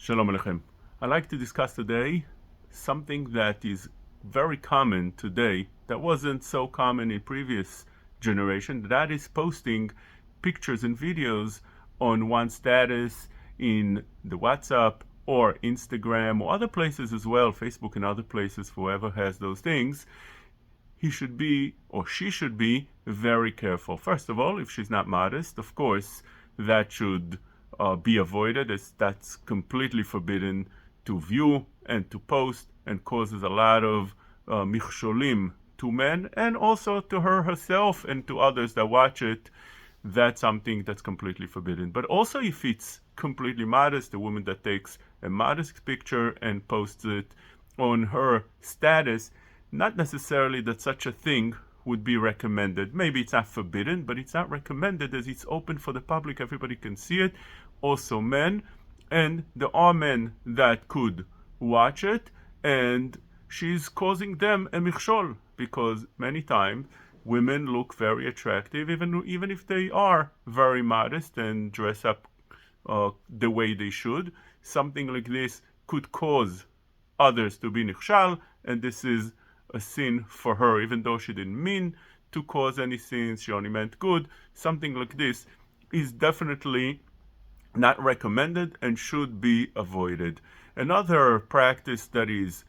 Shalom Aleichem. I'd like to discuss today something that is very common today that wasn't so common in previous generation. That is posting pictures and videos on one status in the WhatsApp or Instagram or other places as well, Facebook and other places, whoever has those things. He should be or she should be very careful. First of all, if she's not modest, of course, that should be avoided, as that's completely forbidden to view and to post and causes a lot of michsholim to men and also to her herself and to others that watch it. That's something that's completely forbidden. But also if it's completely modest, a woman that takes a modest picture and posts it on her status, not necessarily that such a thing would be recommended. Maybe it's not forbidden, but it's not recommended as it's open for the public. Everybody can see it, also men. And there are men that could watch it, and she's causing them a michshol, because many times women look very attractive, even if they are very modest and dress up the way they should. Something like this could cause others to be nichshal, and this is a sin for her, even though she didn't mean to cause any sins, she only meant good. Something like this is definitely not recommended and should be avoided. Another practice that is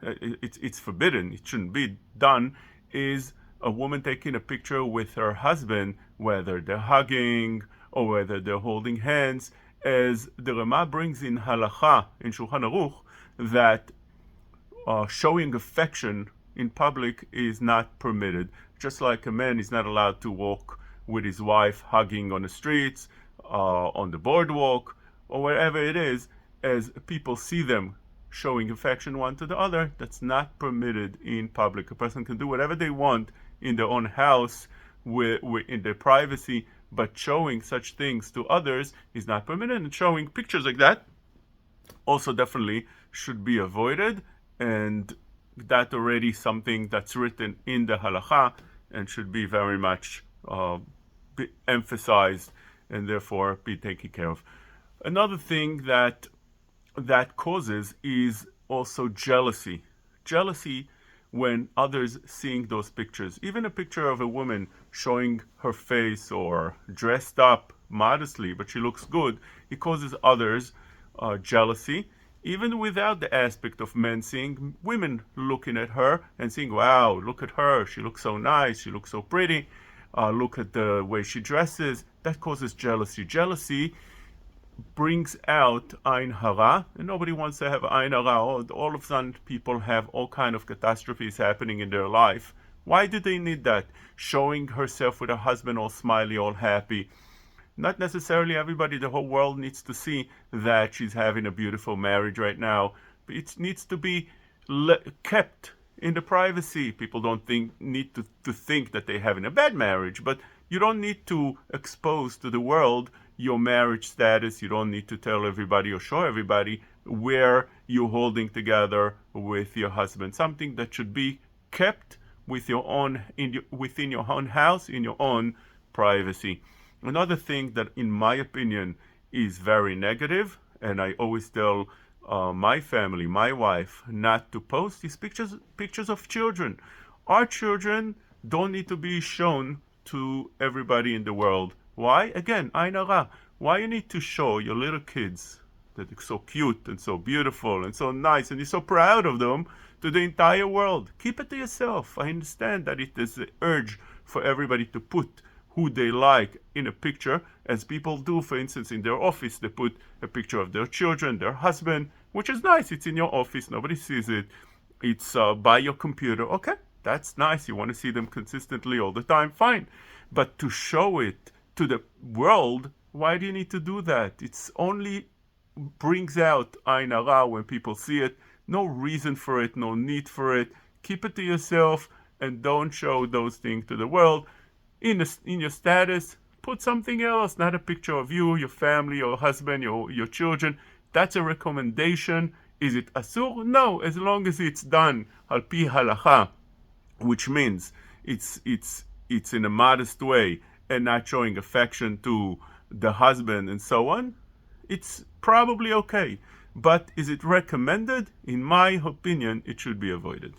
it's forbidden, it shouldn't be done, is a woman taking a picture with her husband, whether they're hugging or whether they're holding hands, as the Rama brings in Halacha in Shulchan Aruch that showing affection in public is not permitted. Just like a man is not allowed to walk with his wife hugging on the streets, on the boardwalk, or wherever it is, as people see them showing affection one to the other, that's not permitted in public. A person can do whatever they want in their own house, in their privacy, but showing such things to others is not permitted, and showing pictures like that also definitely should be avoided. And that already something that's written in the halacha and should be very much be emphasized and therefore be taken care of. Another thing that causes is also jealousy. Jealousy when others seeing those pictures. Even a picture of a woman showing her face or dressed up modestly, but she looks good, it causes others jealousy. Even without the aspect of men seeing women looking at her and saying, wow, look at her, she looks so nice, she looks so pretty, look at the way she dresses, that causes jealousy. Jealousy brings out Ain Hara, and nobody wants to have Ain Hara. All of a sudden people have all kind of catastrophes happening in their life. Why do they need that? Showing herself with her husband all smiley, all happy. Not necessarily everybody, the whole world needs to see that she's having a beautiful marriage right now. It needs to be kept in the privacy. People don't need to think that they're having a bad marriage, but you don't need to expose to the world your marriage status. You don't need to tell everybody or show everybody where you're holding together with your husband. Something that should be kept with within your own house, in your own privacy. Another thing that, in my opinion, is very negative, and I always tell my family, my wife, not to post, is pictures of children. Our children don't need to be shown to everybody in the world. Why? Again, Ain Hara. Why you need to show your little kids that are so cute and so beautiful and so nice, and you're so proud of them, to the entire world? Keep it to yourself. I understand that it is an urge for everybody to put who they like in a picture, as people do, for instance, in their office. They put a picture of their children, their husband, which is nice. It's in your office, nobody sees it. It's by your computer. Okay, that's nice. You want to see them consistently all the time, fine. But to show it to the world, why do you need to do that? It's only brings out Ain Hara when people see it. No reason for it, no need for it. Keep it to yourself and don't show those things to the world. In your status, put something else, not a picture of you, your family, your husband, your children. That's a recommendation. Is it asur? No, as long as it's done al pi halacha, which means it's in a modest way and not showing affection to the husband and so on, it's probably okay. But is it recommended? In my opinion, it should be avoided.